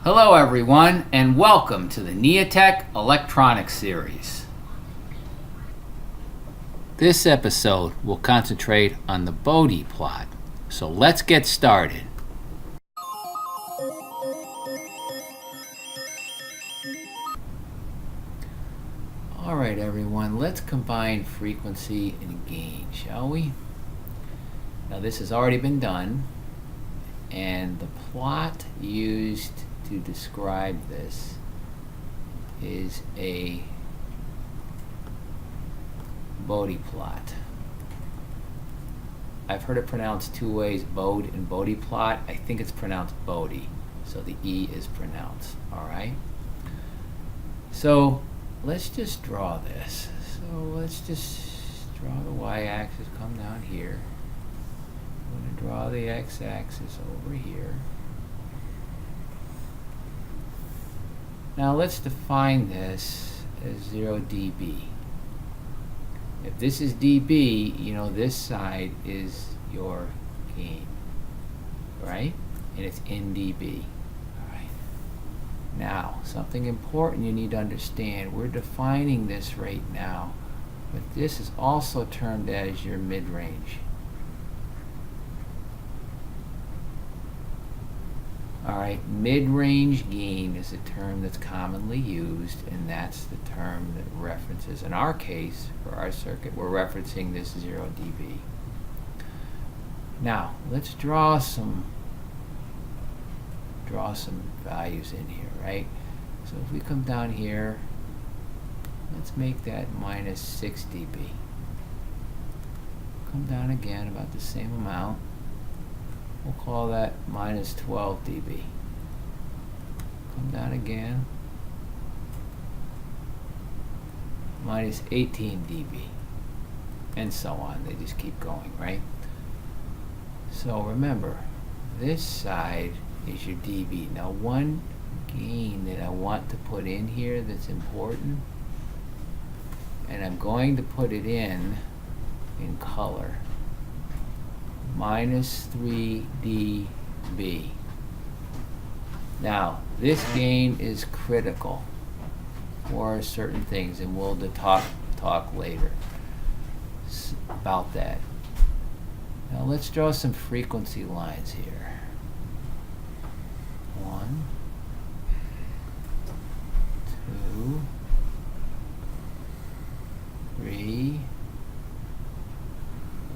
Hello everyone, and welcome to the NEATEC Electronics Series. This episode will concentrate on the Bode plot, so let's get started. Alright everyone, let's combine frequency and gain, shall we? Now this has already been done, and the plot used to describe this is a Bode plot. I've heard it pronounced two ways, Bode and Bode plot. I think it's pronounced Bode, so the E is pronounced, alright? So let's just draw this. So let's just draw the y-axis, come down here. I'm going to draw the x-axis over here. Now let's define this as 0 dB. If this is dB, you know this side is your gain, right? And it's in dB. Alright. Now, something important you need to understand. We're defining this right now, but this is also termed as your mid-range. Alright, mid-range gain is a term that's commonly used, and that's the term that references, in our case, for our circuit, we're referencing this 0 dB. Now, let's draw some values in here, right? So if we come down here, let's make that minus 6 dB. Come down again about the same amount. We'll call that minus 12 dB. Come down again. Minus 18 dB. And so on. They just keep going, right? So remember, this side is your dB. Now one gain that I want to put in here that's important, and I'm going to put it in color. Minus 3 dB. Now, this gain is critical for certain things, and we'll talk later about that. Now, let's draw some frequency lines here. 1, 2, 3,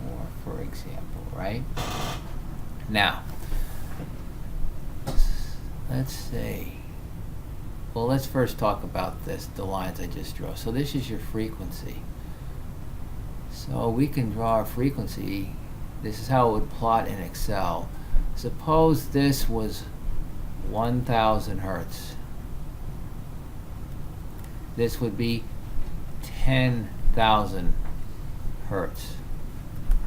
4, for example. Right? Now, let's say, well, let's first talk about the lines I just drew. So this is your frequency. So we can draw a frequency. This is how it would plot in Excel. Suppose this was 1,000 hertz. This would be 10,000 hertz.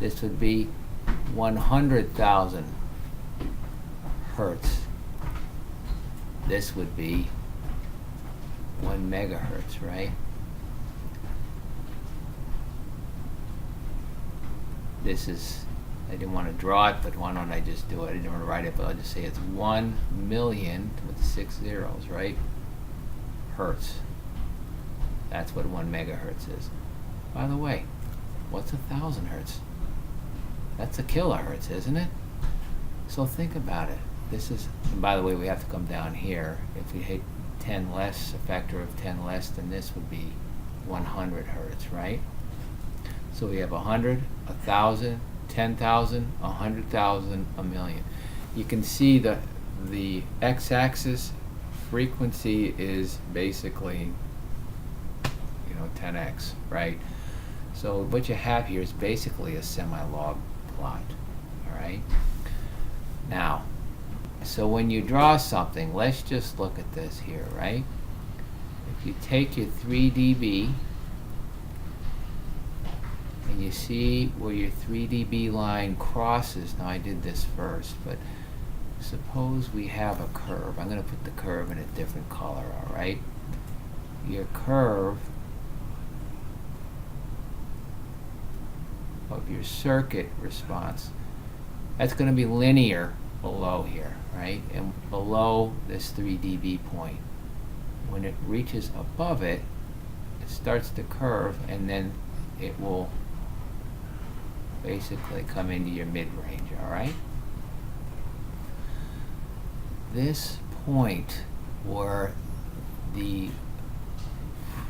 This would be 100,000 hertz. This would be 1 megahertz, right? This is, I didn't want to draw it, but why don't I just do it? I didn't want to write it, but I'll just say it's 1 million with 6 zeros, right? Hertz. That's what 1 megahertz is. By the way, what's 1,000 hertz? That's a kilohertz, isn't it? So think about it. This is, and by the way, we have to come down here. If we hit 10 less, a factor of 10 less, then this would be 100 hertz, right? So we have 100, 1,000, 10,000, 100,000, a million. You can see the x-axis frequency is basically, 10x, right? So what you have here is basically a semi-log plot, all right? Now, so when you draw something, let's just look at this here, right? If you take your 3 dB and you see where your 3 dB line crosses, now I did this first, but suppose we have a curve. I'm going to put the curve in a different color, all right? Your curve of your circuit response, that's going to be linear below here, right? And below this 3 dB point. When it reaches above it, it starts to curve, and then it will basically come into your mid-range, all right? This point where the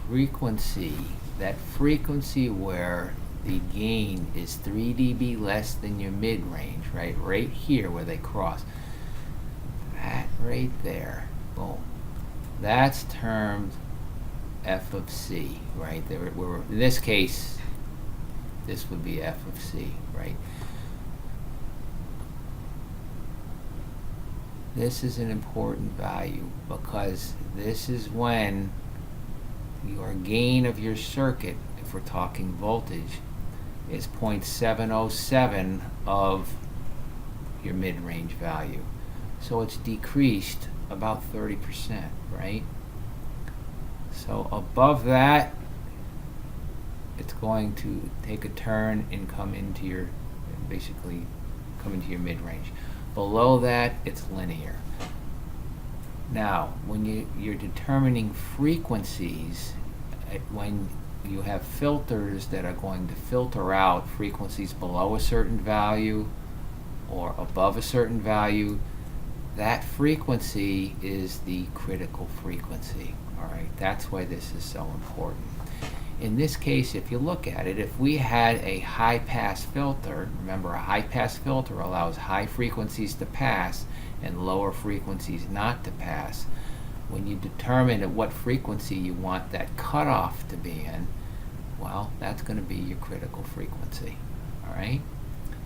frequency, that frequency where the gain is 3 dB less than your mid-range, right here where they cross, that right there, boom, that's termed f of c, right? In this case, this would be f of c, right? This is an important value because this is when your gain of your circuit, if we're talking voltage, is 0.707 of your mid-range value. So it's decreased about 30%, right? So above that, it's going to take a turn and come into your, basically come into your mid-range. Below that, it's linear. Now, when you're determining frequencies, when you have filters that are going to filter out frequencies below a certain value or above a certain value, that frequency is the critical frequency. All right, that's why this is so important. In this case, if you look at it, if we had a high-pass filter, remember a high-pass filter allows high frequencies to pass and lower frequencies not to pass. When you determine at what frequency you want that cutoff to be in, well, that's going to be your critical frequency. All right.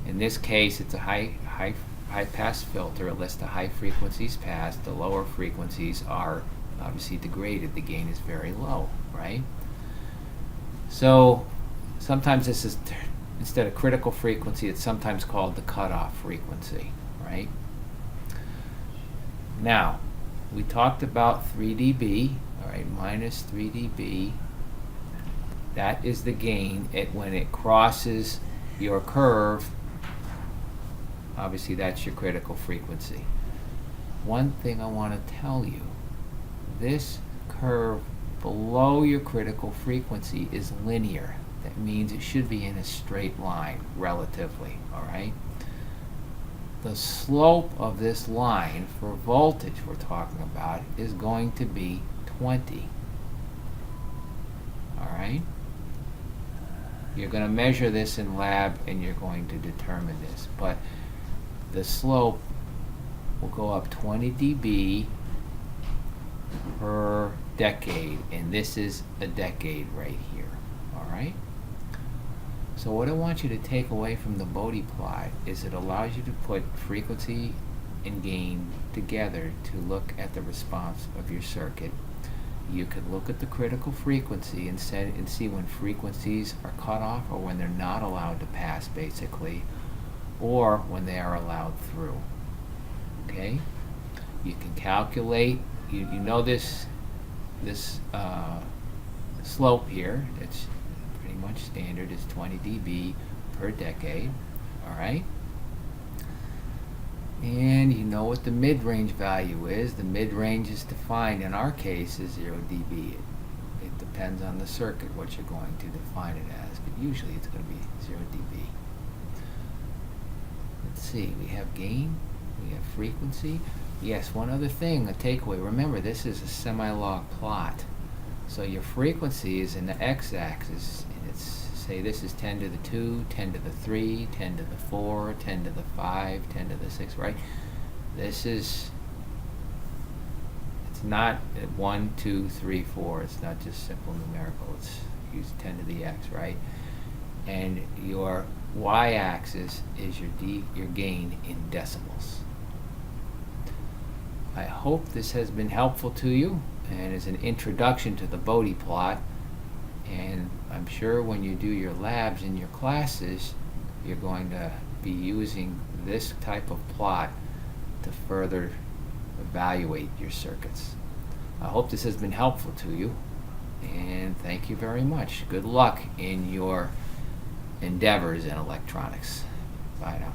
In this case, it's a high-pass filter. It lets the high frequencies pass. The lower frequencies are obviously degraded. The gain is very low, right? So sometimes this is, instead of critical frequency, it's sometimes called the cutoff frequency, right? Now, we talked about 3 dB, all right, minus 3 dB. That is the gain when it crosses your curve. Obviously, that's your critical frequency. One thing I want to tell you, this curve below your critical frequency is linear. That means it should be in a straight line, relatively, all right? The slope of this line for voltage we're talking about is going to be 20. All right? You're going to measure this in lab and you're going to determine this, but the slope will go up 20 dB per decade, and this is a decade right here. All right? So what I want you to take away from the Bode plot is it allows you to put frequency and gain together to look at the response of your circuit. You can look at the critical frequency and see when frequencies are cut off or when they're not allowed to pass, basically, or when they are allowed through. Okay? You can calculate, you know this slope here, it's pretty much standard, is 20 dB per decade, all right? And you know what the mid-range value is. The mid-range is defined, in our case, as 0 dB. It depends on the circuit what you're going to define it as, but usually it's going to be 0 dB. Let's see, we have gain, we have frequency. Yes, one other thing, a takeaway. Remember, this is a semi-log plot. So your frequency is in the x-axis, and it's, say this is 10 to the 2, 10 to the 3, 10 to the 4, 10 to the 5, 10 to the 6, right? This is, it's not 1, 2, 3, 4. It's not just simple numerical. It's use 10 to the x, right? And your y-axis is your gain in decibels. I hope this has been helpful to you and is an introduction to the Bode plot. And I'm sure when you do your labs in your classes, you're going to be using this type of plot to further evaluate your circuits. I hope this has been helpful to you, and thank you very much. Good luck in your endeavors in electronics. Bye now.